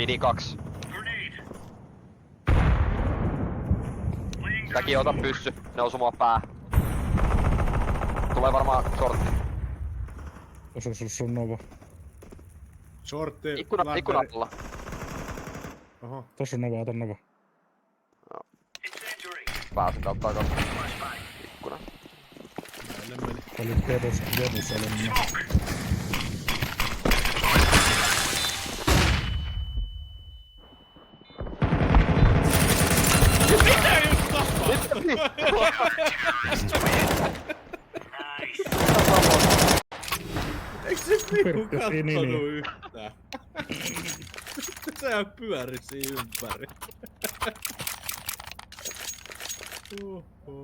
Mini 2. Säkin ota pyssy, ne osuu mua pää. Tulee varmaan shortti. Osu sun nova. Shortti. Ikkuna alla. Oho. Tossa on nova, ota nova. Pääsin kautta takas. Ikkuna. Näille meni. Oli vedus oli. Eiks se vipu Perkele, niin. kattonut yhtään? Sehän pyöri siinä ympäri.